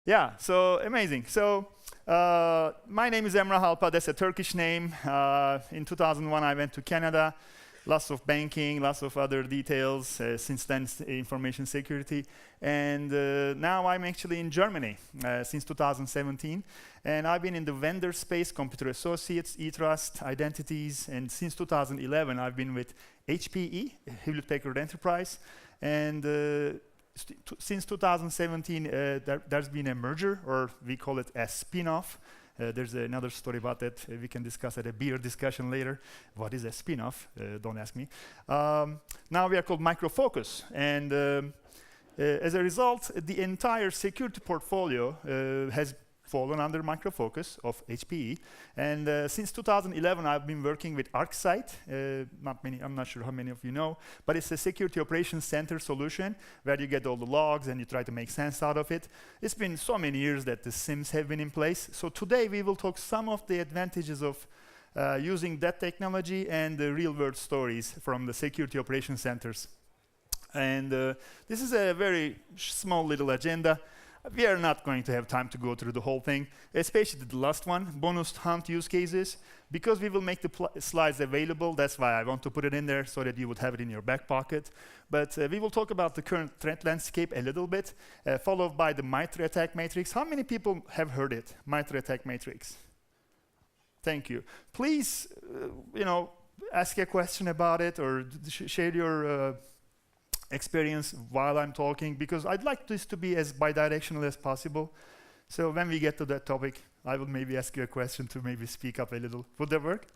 Yeah, so amazing. So my name is Emrah Alpa. That's a Turkish name. In 2001, I went to Canada. Lots of banking, lots of other details. Since then, information security. And now I'm actually in Germany since 2017. And I've been in the vendor space, computer associates, eTrust, identities. And since 2011, I've been with HPE, Hewlett Packard Enterprise. And since 2017, there's been a merger, or we call it a spin-off. There's another story about that. We can discuss at a beer discussion later. What is a spin-off? Don't ask me. Now we are called Micro Focus. And as a result, the entire security portfolio has fallen under Micro Focus of HPE. And since 2011, I've been working with ArcSight. I'm not sure how many of you know, but it's a security operations center solution where you get all the logs and you try to make sense out of it. It's been so many years that the SIMs have been in place. So today we will talk some of the advantages of using that technology and the real-world stories from the security operations centers. And this is a very small little agenda. We are not going to have time to go through the whole thing, especially the last one, bonus hunt use cases. Because we will make the slides available, that's why I want to put it in there so that you would have it in your back pocket. But we will talk about the current threat landscape a little bit, followed by the MITRE attack matrix. How many people have heard it, MITRE attack matrix? Thank you. Please, ask a question about it or share your experience while I'm talking, because I'd like this to be as bidirectional as possible. So when we get to that topic, I will maybe ask you a question to maybe speak up a little. Would that work?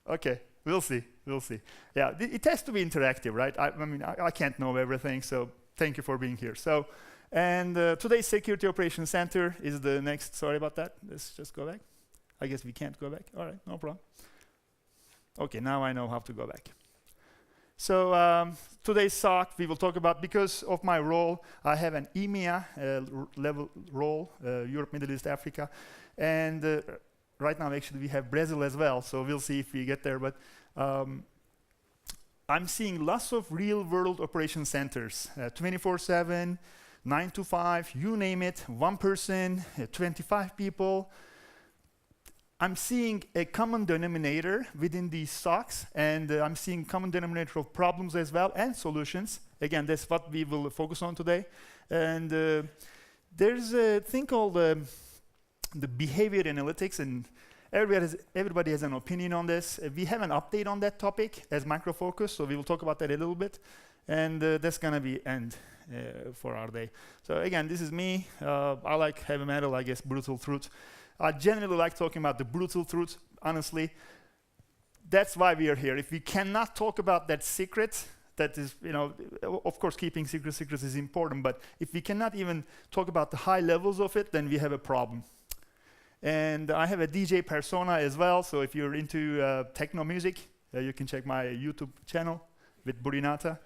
Okay, we'll see. Yeah, it has to be interactive, right? I can't know everything, so thank you for being here. So, and today's Security Operations Center is the next. Sorry about that. Let's just go back. I guess we can't go back. All right, no problem. Okay, now I know how to go back. So today's SOC, we will talk about, because of my role, I have an EMEA level role, Europe, Middle East, Africa. And right now, actually, we have Brazil as well, so we'll see if we get there. But I'm seeing lots of real-world operation centers, 24/7, 9 to 5, you name it, one person, 25 people. I'm seeing a common denominator within these SOCs, and I'm seeing common denominator of problems as well, and solutions. Again, that's what we will focus on today. And there's a thing called the behavior analytics, and everybody has an opinion on this. We have an update on that topic as Micro Focus, so we will talk about that a little bit. And that's gonna be end for our day. So again, this is me. I like heavy metal, I guess, brutal truth. I generally like talking about the brutal truth, honestly. That's why we are here. If we cannot talk about that secret, that is, of course, keeping secrets is important, but if we cannot even talk about the high levels of it, then we have a problem. And I have a DJ persona as well, so if you're into techno music, you can check my YouTube channel with Burinata.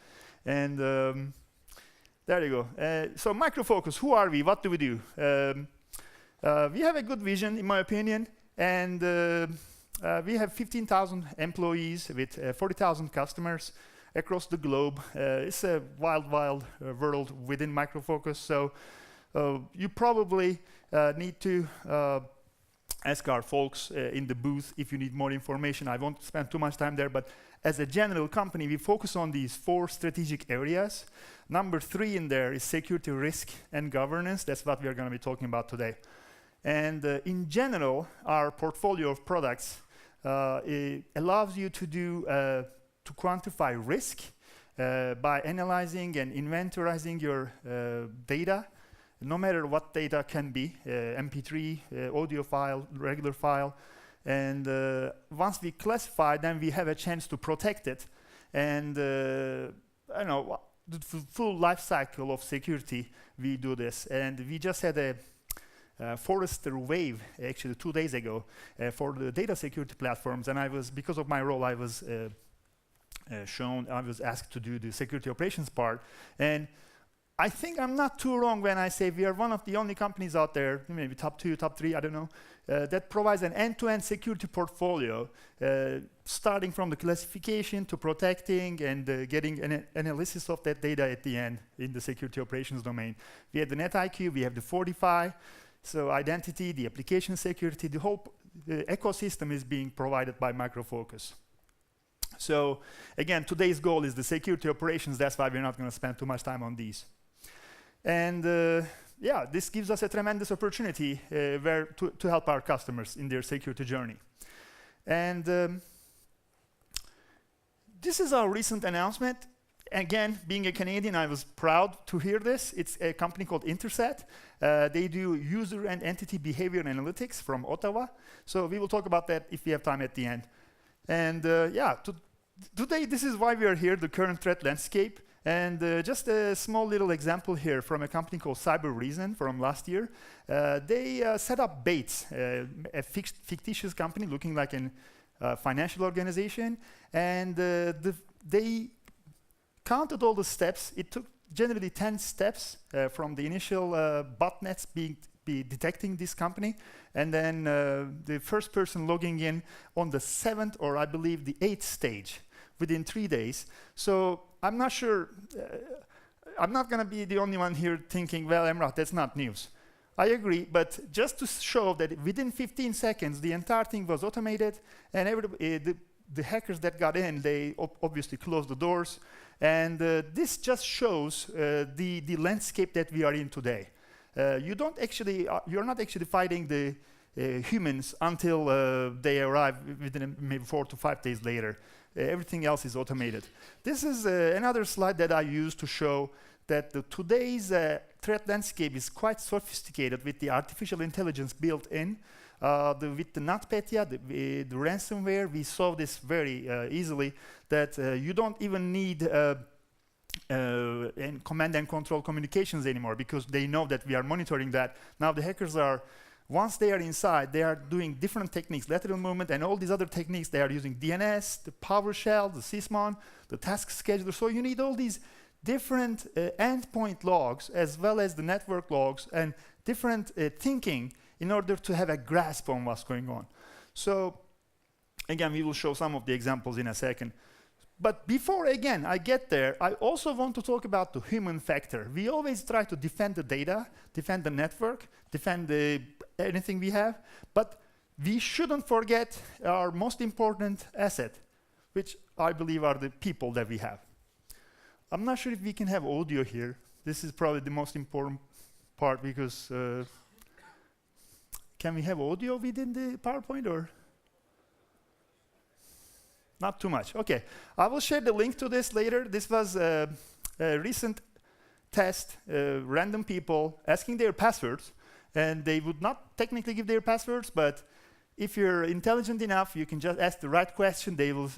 And there you go. So Micro Focus, who are we? What do we do? We have a good vision, in my opinion, and we have 15,000 employees with 40,000 customers across the globe. It's a wild world within Micro Focus, so you probably need to ask our folks in the booth if you need more information. I won't spend too much time there, but as a general company, we focus on these 4 strategic areas. Number 3 in there is security, risk, and governance. That's what we are going to be talking about today. And in general, our portfolio of products allows you to to quantify risk by analyzing and inventorizing your data, no matter what data can be, MP3, audio file, regular file. And once we classify, then we have a chance to protect it. And the full life cycle of security, we do this. And we just had a Forrester Wave, actually 2 days ago, for the data security platforms, and because of my role, I was asked to do the security operations part, and I think I'm not too wrong when I say we are one of the only companies out there, maybe top 2, top 3, I don't know, that provides an end-to-end security portfolio, starting from the classification to protecting and getting an analysis of that data at the end in the security operations domain. We have the NetIQ, we have the Fortify, so identity, the application security, the whole ecosystem is being provided by Micro Focus. So again, today's goal is the security operations, that's why we're not going to spend too much time on these. And yeah, this gives us a tremendous opportunity to help our customers in their security journey. And this is our recent announcement. Again, being a Canadian, I was proud to hear this. It's a company called Interset. They do user and entity behavior analytics from Ottawa. So we will talk about that if we have time at the end. And yeah, today this is why we are here, the current threat landscape. And just a small little example here from a company called Cyber Reason from last year. They set up Bates, a fictitious company looking like a financial organization. And they counted all the steps. It took generally 10 steps from the initial botnets be detecting this company. And then the first person logging in on the 7th or I believe the 8th stage within 3 days. So I'm not sure, I'm not going to be the only one here thinking, well, Emrah, that's not news. I agree, but just to show that within 15 seconds, the entire thing was automated, and the hackers that got in, they obviously closed the doors, and this just shows the landscape that we are in today. You're not actually fighting the humans until they arrive within maybe 4 to 5 days later. Everything else is automated. This is another slide that I use to show that today's threat landscape is quite sophisticated with the artificial intelligence built in. With the NotPetya, the ransomware, we solve this very easily, that you don't even need command and control communications anymore because they know that we are monitoring that. Now the hackers are, once they are inside, they are doing different techniques, lateral movement and all these other techniques. They are using DNS, the PowerShell, the Sysmon, the task scheduler. So you need all these different endpoint logs as well as the network logs and different thinking in order to have a grasp on what's going on. So again, we will show some of the examples in a second. But before, again, I get there, I also want to talk about the human factor. We always try to defend the data, defend the network, defend anything we have, but we shouldn't forget our most important asset, which I believe are the people that we have. I'm not sure if we can have audio here. This is probably the most important part because can we have audio within the PowerPoint or? Not too much. Okay, I will share the link to this later. This was a recent test, random people asking their passwords, and they would not technically give their passwords, but if you're intelligent enough, you can just ask the right question. They will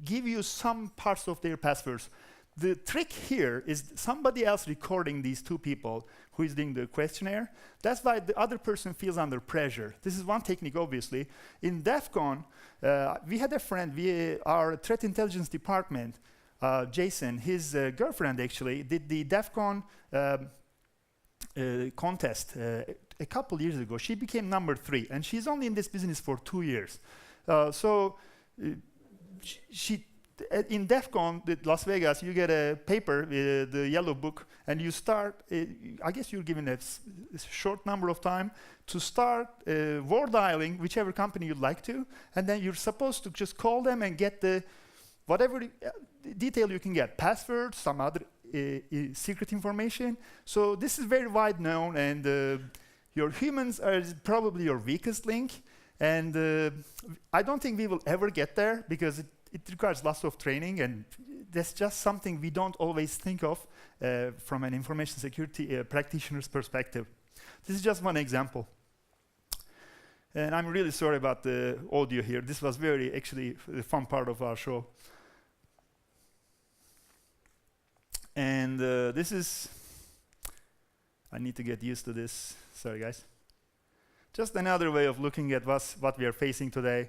give you some parts of their passwords. The trick here is somebody else recording these two people who is doing the questionnaire. That's why the other person feels under pressure. This is one technique, obviously. In DEF CON, we had a friend, our threat intelligence department, Jason, his girlfriend actually, did the DEF CON contest a couple years ago. She became number 3, and she's only in this business for 2 years. In DEF CON, Las Vegas, you get a paper, the yellow book, and you start, I guess you're given a short number of time to start war dialing whichever company you'd like to, and then you're supposed to just call them and get the whatever detail you can get, passwords, some other secret information. So this is very wide known, and your humans are probably your weakest link, and I don't think we will ever get there because it requires lots of training, and that's just something we don't always think of from an information security practitioner's perspective. This is just one example. And I'm really sorry about the audio here. This was very, actually, the fun part of our show. And this is, I need to get used to this. Sorry, guys. Just another way of looking at what we are facing today.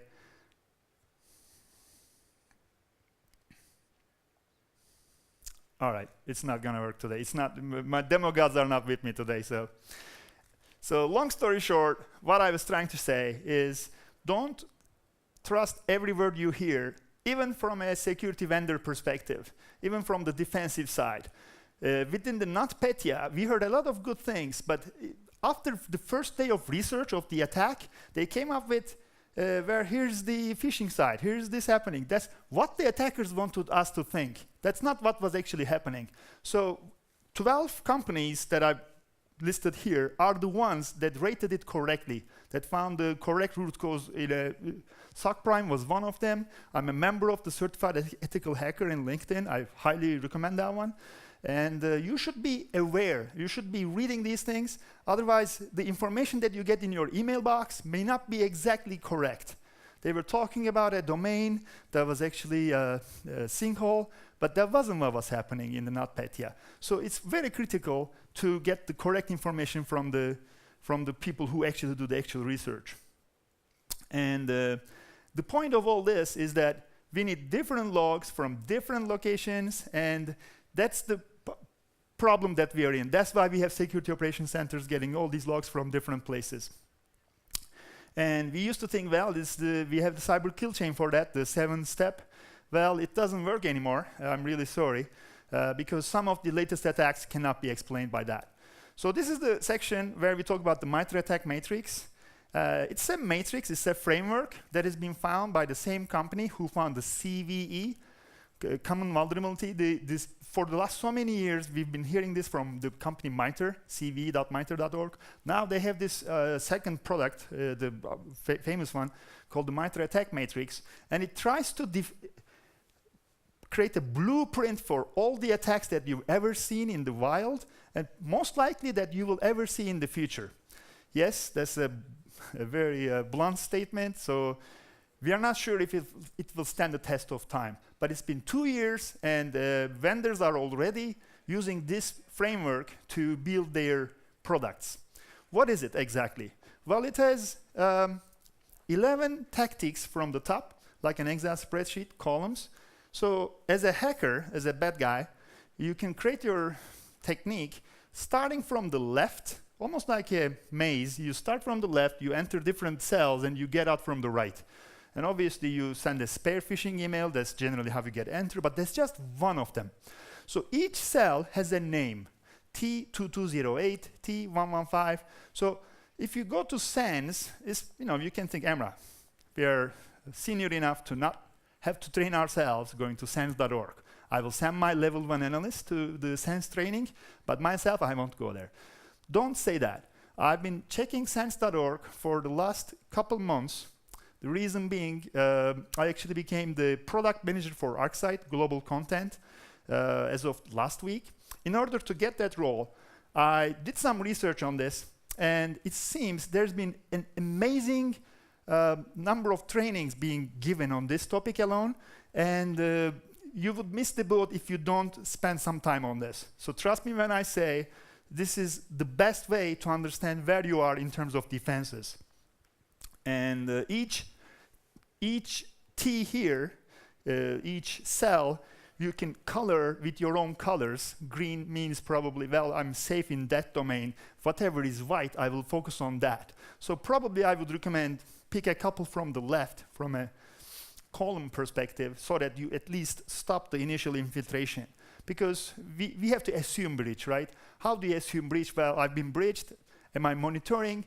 All right, it's not gonna work today. It's not, my demo gods are not with me today, so. So long story short, what I was trying to say is don't trust every word you hear, even from a security vendor perspective, even from the defensive side. Within the NotPetya, we heard a lot of good things, but after the first day of research of the attack, they came up with where here's the phishing side, here's this happening. That's what the attackers wanted us to think. That's not what was actually happening. So 12 companies that I've listed here are the ones that rated it correctly, that found the correct root cause. SOC Prime was one of them. I'm a member of the Certified Ethical Hacker in LinkedIn. I highly recommend that one. And you should be aware. You should be reading these things. Otherwise, the information that you get in your email box may not be exactly correct. They were talking about a domain that was actually a sinkhole, but that wasn't what was happening in the NotPetya. So it's very critical to get the correct information from the people who actually do the actual research. And the point of all this is that we need different logs from different locations, and that's the problem that we are in. That's why we have security operations centers getting all these logs from different places. And we used to think, well, we have the cyber kill chain for that, the 7-step. Well, it doesn't work anymore. I'm really sorry, because some of the latest attacks cannot be explained by that. So this is the section where we talk about the MITRE ATT&CK matrix. It's a matrix, it's a framework that has been found by the same company who found the CVE, common vulnerability. For the last so many years, we've been hearing this from the company MITRE, cve.mitre.org. Now they have this second product, the famous one, called the MITRE ATT&CK matrix, and it tries to create a blueprint for all the attacks that you've ever seen in the wild, and most likely that you will ever see in the future. Yes, that's a very blunt statement, so we are not sure if it will stand the test of time. But it's been 2 years, and vendors are already using this framework to build their products. What is it exactly? Well, it has 11 tactics from the top, like an Excel spreadsheet, columns. So as a hacker, as a bad guy, you can create your technique starting from the left, almost like a maze. You start from the left, you enter different cells, and you get out from the right. And obviously, you send a spare phishing email. That's generally how you get enter, but that's just one of them. So each cell has a name, T2208, T115. So if you go to SANS, you can think, Emrah, we are senior enough to not have to train ourselves going to SANS.org. I will send my level 1 analyst to the SANS training, but myself, I won't go there. Don't say that. I've been checking SANS.org for the last couple months. The reason being, I actually became the product manager for ArcSight Global Content as of last week. In order to get that role, I did some research on this, and it seems there's been an amazing number of trainings being given on this topic alone, and you would miss the boat if you don't spend some time on this. So trust me when I say this is the best way to understand where you are in terms of defenses. And each T here, each cell, you can color with your own colors. Green means probably, well, I'm safe in that domain. Whatever is white, I will focus on that. So probably I would recommend pick a couple from the left, from a column perspective, so that you at least stop the initial infiltration. Because we have to assume breach, right? How do you assume breach? Well, I've been breached. Am I monitoring?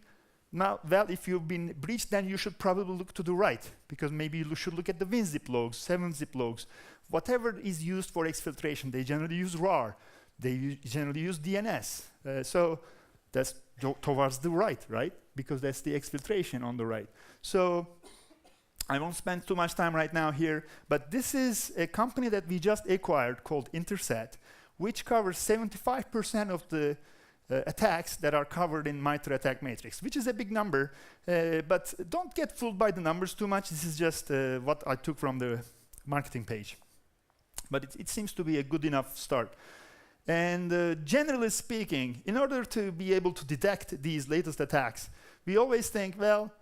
Now, well, if you've been breached, then you should probably look to the right, because maybe you should look at the WinZip logs, 7-zip logs, whatever is used for exfiltration. They generally use RAR. They generally use DNS. So that's towards the right? Because that's the exfiltration on the right. So I won't spend too much time right now here, but this is a company that we just acquired called Interset, which covers 75% of the attacks that are covered in MITRE ATT&CK matrix, which is a big number, but don't get fooled by the numbers too much. This is just what I took from the marketing page. But it seems to be a good enough start. And generally speaking, in order to be able to detect these latest attacks, we always think, well,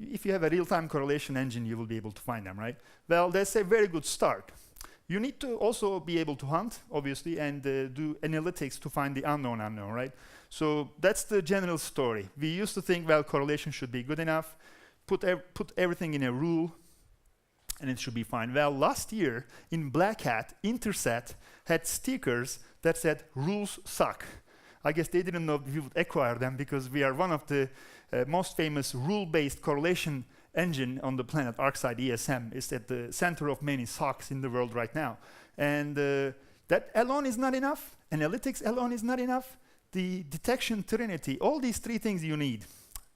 if you have a real-time correlation engine, you will be able to find them, right? Well, that's a very good start. You need to also be able to hunt, obviously, and do analytics to find the unknown, right? So that's the general story. We used to think, well, correlation should be good enough, put everything in a rule, and it should be fine. Well, last year in Black Hat, Interset had stickers that said, rules suck. I guess they didn't know we would acquire them because we are one of the most famous rule-based correlation engine on the planet. ArcSight ESM is at the center of many SOCs in the world right now. And that alone is not enough. Analytics alone is not enough. The detection trinity, all these three things you need.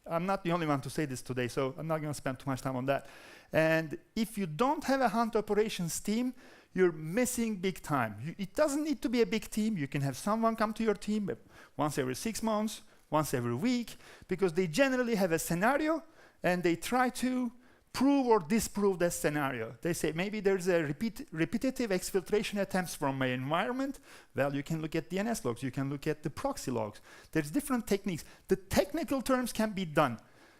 I'm not the only one to say this today, so I'm not going to spend too much time on that. And if you don't have a hunt operations team, you're missing big time. It doesn't need to be a big team. You can have someone come to your team once every 6 months, once every week, because they generally have a scenario and they try to prove or disprove that scenario. They say, maybe there's a repetitive exfiltration attempts from my environment. Well, you can look at DNS logs. You can look at the proxy logs. There's different techniques. The technical terms can be done.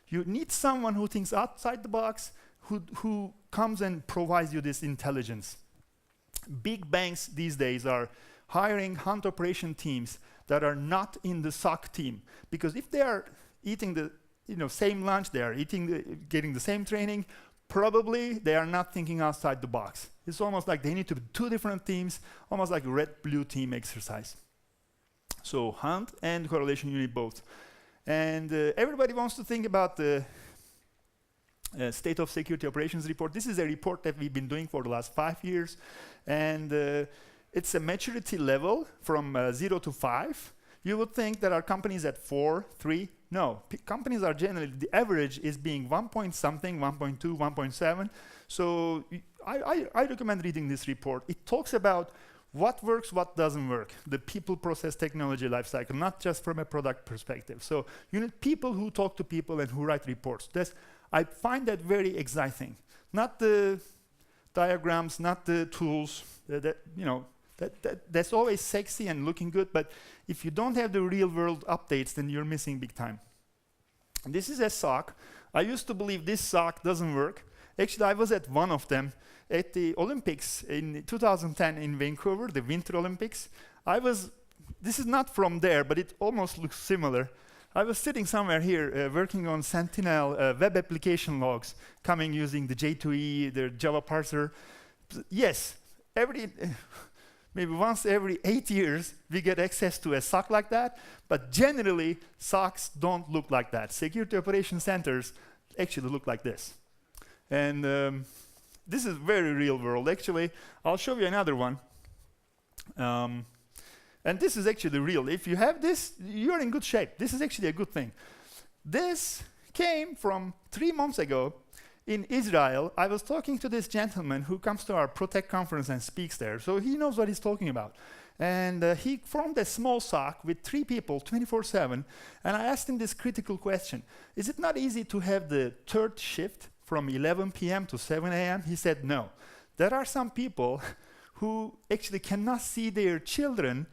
You need someone who thinks outside the box, who comes and provides you this intelligence. Big banks these days are hiring hunt operation teams that are not in the SOC team, because if they are eating the same lunch, they are getting the same training, probably they are not thinking outside the box. It's almost like they need to be two different teams, almost like a red-blue team exercise. So hunt and correlation, you need both. And everybody wants to think about the State of Security Operations report. This is a report that we've been doing for the last 5 years, and it's a maturity level from 0 to 5. You would think there are companies at 4, 3. No, companies are generally, the average is being 1 point something, 1.2, 1.7. So I recommend reading this report. It talks about what works, what doesn't work, the people, process, technology lifecycle, not just from a product perspective. So you need people who talk to people and who write reports. I find that very exciting. Not the diagrams, not the tools. That's always sexy and looking good, but if you don't have the real-world updates, then you're missing big time. This is a SOC. I used to believe this SOC doesn't work. Actually, I was at one of them at the Olympics in 2010 in Vancouver, the Winter Olympics. This is not from there, but it almost looks similar. I was sitting somewhere here working on Sentinel web application logs coming using the J2E, the Java parser. Yes, maybe once every 8 years, we get access to a SOC like that, but generally, SOCs don't look like that. Security Operations Centers actually look like this. And this is very real world. Actually, I'll show you another one. And this is actually real. If you have this, you're in good shape. This is actually a good thing. This came from 3 months ago in Israel. I was talking to this gentleman who comes to our Protect conference and speaks there. So he knows what he's talking about. And he formed a small SOC with 3 people, 24/7. And I asked him this critical question. Is it not easy to have the third shift from 11 p.m. to 7 a.m.? He said, no. There are some people who actually cannot see their children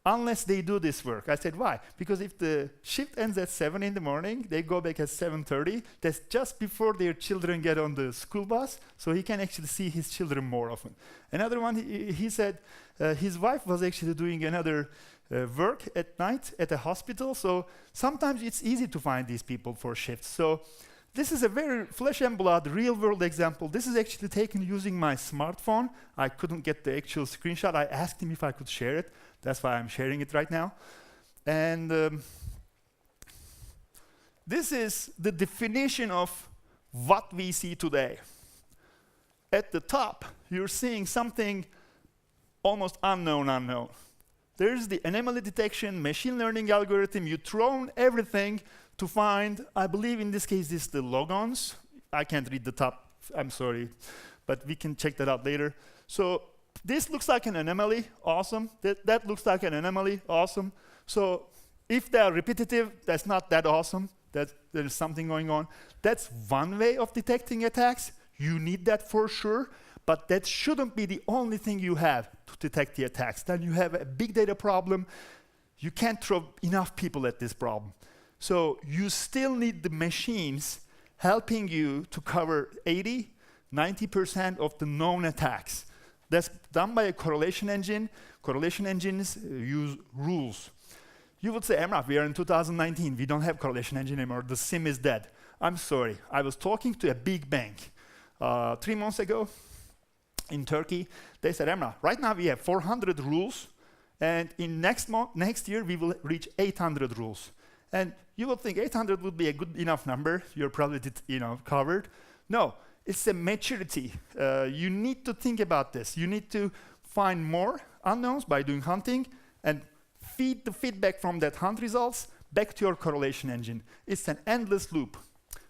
unless they do this work. I said, why? Because if the shift ends at 7 in the morning, they go back at 7:30. That's just before their children get on the school bus, so he can actually see his children more often. Another one, he said his wife was actually doing another work at night at a hospital, so sometimes it's easy to find these people for shifts. So this is a very flesh and blood, real-world example. This is actually taken using my smartphone. I couldn't get the actual screenshot. I asked him if I could share it. That's why I'm sharing it right now. And this is the definition of what we see today. At the top, you're seeing something almost unknown. There's the anomaly detection, machine learning algorithm. You throw everything to find, I believe in this case, this is the logons. I can't read the top, I'm sorry, but we can check that out later. So this looks like an anomaly, awesome. That looks like an anomaly, awesome. So if they are repetitive, that's not that awesome. There's something going on. That's one way of detecting attacks. You need that for sure, but that shouldn't be the only thing you have to detect the attacks. Then you have a big data problem. You can't throw enough people at this problem. So you still need the machines helping you to cover 80, 90% of the known attacks. That's done by a correlation engine. Correlation engines use rules. You would say, Emrah, we are in 2019. We don't have correlation engine anymore. The SIM is dead. I'm sorry. I was talking to a big bank 3 months ago in Turkey. They said, Emrah, right now we have 400 rules, and in next year we will reach 800 rules. And you would think 800 would be a good enough number. You're probably covered. No, it's a maturity. You need to think about this. You need to find more unknowns by doing hunting and feed the feedback from that hunt results back to your correlation engine. It's an endless loop.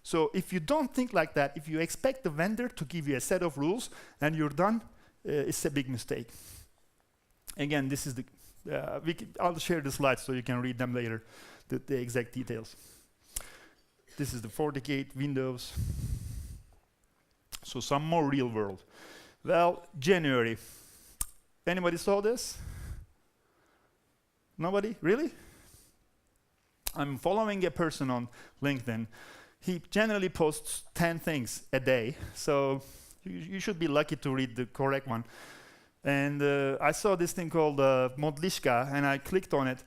So if you don't think like that, if you expect the vendor to give you a set of rules and you're done, it's a big mistake. Again, this is the, I'll share the slides so you can read them later, the exact details. This is the FortiGate, Windows. So some more real world. Well, January. Anybody saw this? Nobody? Really? I'm following a person on LinkedIn. He generally posts 10 things a day, so you should be lucky to read the correct one. And I saw this thing called Modlishka, and I clicked on it.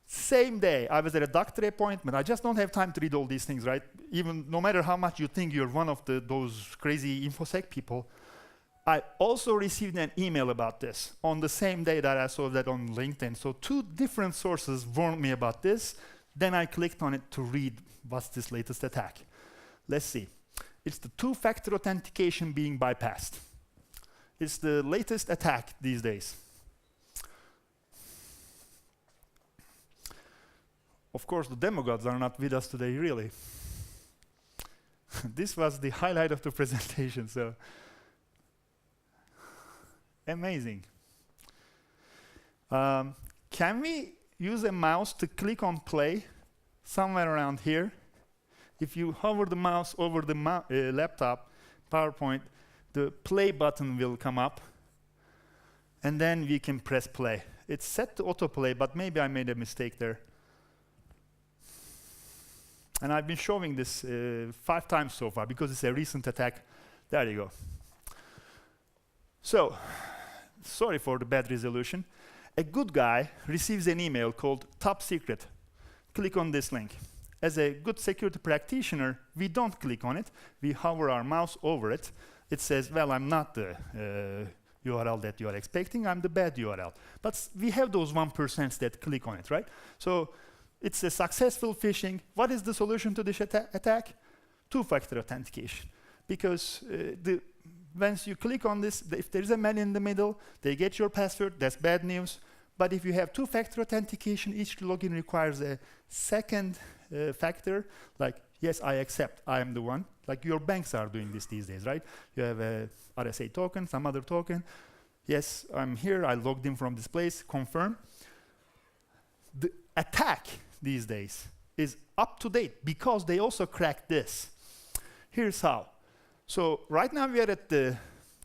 Same day, I was at a doctor appointment. I just don't have time to read all these things, right? Even no matter how much you think you're one of those crazy InfoSec people, I also received an email about this on the same day that I saw that on LinkedIn. So 2 different sources warned me about this. Then I clicked on it to read what's this latest attack. Let's see. It's the 2-factor authentication being bypassed. It's the latest attack these days. Of course, the demagogues are not with us today, really. This was the highlight of the presentation, so amazing. Can we use a mouse to click on play somewhere around here? If you hover the mouse over the laptop, PowerPoint, the play button will come up, and then we can press play. It's set to autoplay, but maybe I made a mistake there. And I've been showing this 5 times so far because it's a recent attack. There you go. So, sorry for the bad resolution. A good guy receives an email called Top Secret. Click on this link. As a good security practitioner, we don't click on it. We hover our mouse over it. It says, well, I'm not the URL that you are expecting. I'm the bad URL. But we have those 1% that click on it, right? So it's a successful phishing. What is the solution to this attack? 2-factor authentication. Because once you click on this, if there's a man in the middle, they get your password. That's bad news. But if you have 2-factor authentication, each login requires a second factor, like, yes, I accept, I am the one. Like your banks are doing this these days, right? You have a RSA token, some other token. Yes, I'm here, I logged in from this place, confirm. The attack these days is up to date because they also cracked this. Here's how. So right now we are at the,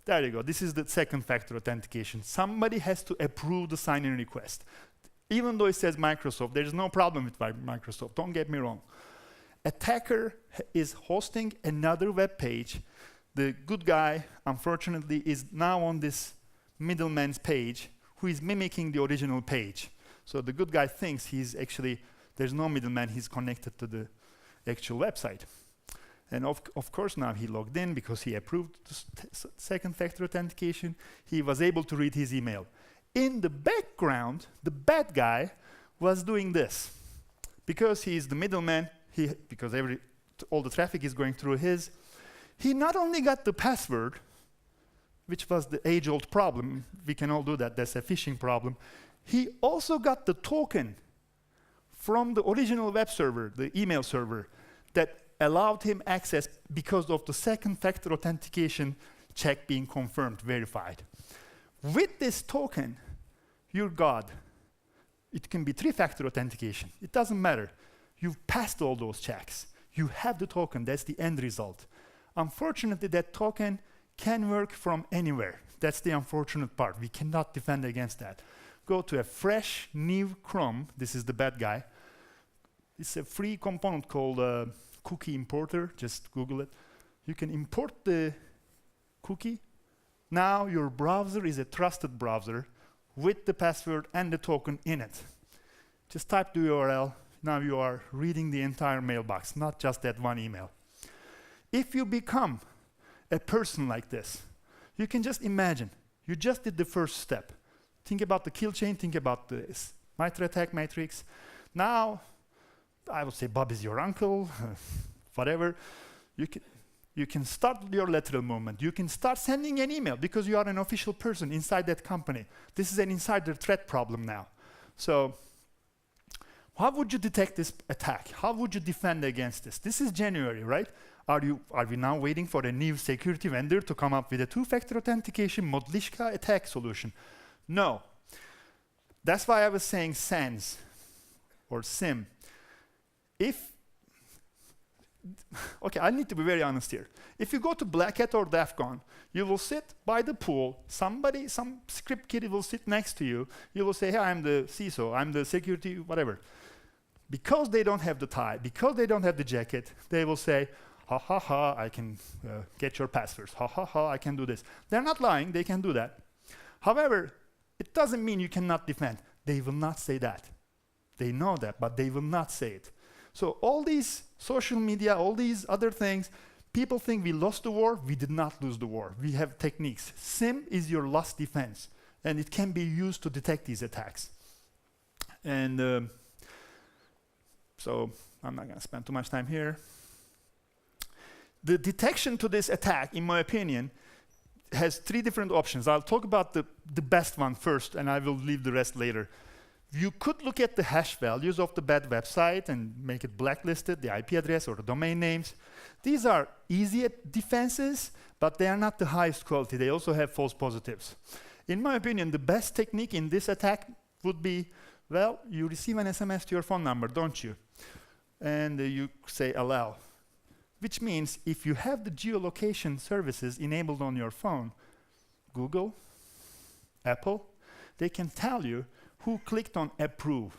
there you go, this is the 2nd-factor authentication. Somebody has to approve the sign-in request. Even though it says Microsoft, there's no problem with Microsoft, don't get me wrong. Attacker is hosting another web page. The good guy, unfortunately, is now on this middleman's page who is mimicking the original page. So the good guy thinks he's actually, there's no middleman, he's connected to the actual website. And of course now he logged in because he approved the 2nd-factor authentication. He was able to read his email. In the background, the bad guy was doing this. Because he's the middleman, because all the traffic is going through his, he not only got the password, which was the age-old problem, we can all do that, that's a phishing problem, he also got the token from the original web server, the email server, that allowed him access because of the 2nd-factor authentication check being confirmed, verified. With this token, you're God. It can be 3-factor authentication. It doesn't matter. You've passed all those checks. You have the token. That's the end result. Unfortunately, that token can work from anywhere. That's the unfortunate part. We cannot defend against that. Go to a fresh, new Chrome. This is the bad guy. It's a free component called Cookie Importer. Just Google it. You can import the cookie, Now your browser is a trusted browser with the password and the token in it. Just type the URL. Now you are reading the entire mailbox, not just that one email. If you become a person like this, you can just imagine, you just did the first step. Think about the kill chain, think about this MITRE ATT&CK matrix. Now, I would say Bob is your uncle, whatever. You can start your lateral movement. You can start sending an email because you are an official person inside that company. This is an insider threat problem now. So, how would you detect this attack? How would you defend against this? This is January, right? Are we now waiting for a new security vendor to come up with a two-factor authentication Modlishka attack solution? No. That's why I was saying SANS or SIM. Okay, I need to be very honest here. If you go to Black Hat or DEF CON, you will sit by the pool, some script kid will sit next to you, you will say, hey, I'm the CISO, I'm the security, whatever. Because they don't have the tie, because they don't have the jacket, they will say, ha ha ha, I can get your passwords, ha ha ha, I can do this. They're not lying, they can do that. However, it doesn't mean you cannot defend. They will not say that. They know that, but they will not say it. So all these social media, all these other things, people think we lost the war. We did not lose the war. We have techniques. SIM is your last defense, and it can be used to detect these attacks. And so I'm not going to spend too much time here. The detection to this attack, in my opinion, has three different options. I'll talk about the best one first, and I will leave the rest later. You could look at the hash values of the bad website and make it blacklisted, the IP address or the domain names. These are easy defenses, but they are not the highest quality. They also have false positives. In my opinion, the best technique in this attack would be, well, you receive an SMS to your phone number, don't you? And you say allow. Which means if you have the geolocation services enabled on your phone, Google, Apple, they can tell you who clicked on approve.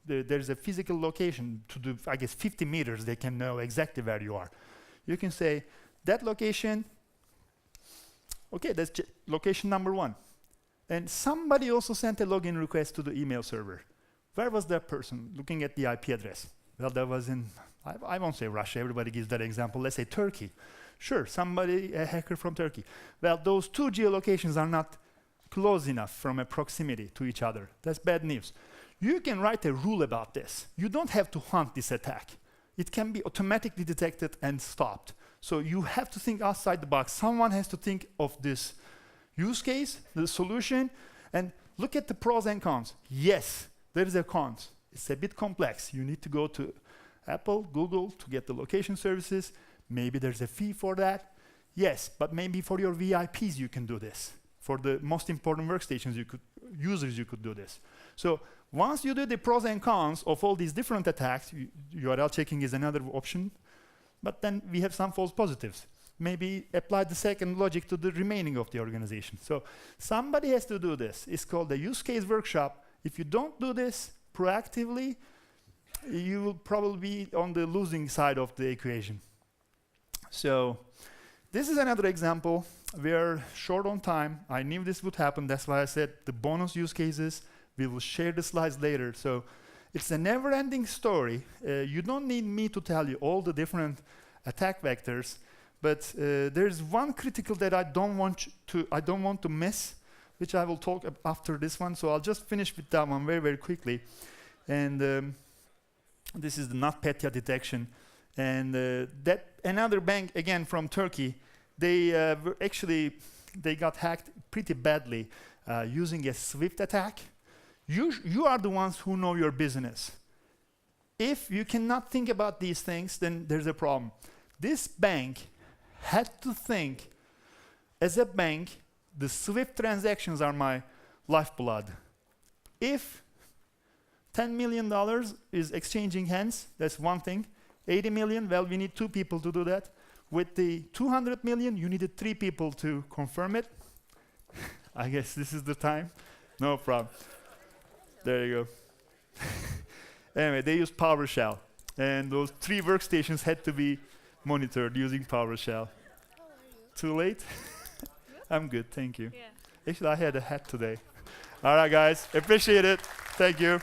There's a physical location to the, I guess, 50 meters, they can know exactly where you are. You can say, that location, okay, that's location number 1. And somebody also sent a login request to the email server. Where was that person looking at the IP address? Well, that was in, I won't say Russia, everybody gives that example. Let's say Turkey. Sure, somebody, a hacker from Turkey. Well, those two geolocations are not close enough from a proximity to each other. That's bad news. You can write a rule about this. You don't have to hunt this attack. It can be automatically detected and stopped. So you have to think outside the box. Someone has to think of this use case, the solution, and look at the pros and cons. Yes, there is a cons. It's a bit complex. You need to go to Apple, Google to get the location services. Maybe there's a fee for that. Yes, but maybe for your VIPs you can do this. For the most important workstations, users, you could do this. So once you do the pros and cons of all these different attacks, URL checking is another option, but then we have some false positives. Maybe apply the second logic to the remaining of the organization. So somebody has to do this. It's called the use case workshop. If you don't do this proactively, you will probably be on the losing side of the equation. So this is another example. We are short on time. I knew this would happen. That's why I said the bonus use cases. We will share the slides later. So it's a never-ending story. You don't need me to tell you all the different attack vectors, but there's one critical that I don't want to miss, which I will talk after this one. So I'll just finish with that one very, very quickly. And this is the NotPetya detection. And that another bank, again from Turkey, they got hacked pretty badly using a Swift attack. You are the ones who know your business. If you cannot think about these things, then there's a problem. This bank had to think, as a bank, the Swift transactions are my lifeblood. If $10 million is exchanging hands, that's one thing. 80 million, well, we need 2 people to do that. With the 200 million, you needed 3 people to confirm it. I guess this is the time. No problem. There you go. Anyway, they used PowerShell. And those 3 workstations had to be monitored using PowerShell. How are you? Too late? I'm good, thank you. Yeah. Actually, I had a hat today. All right, guys, appreciate it. Thank you.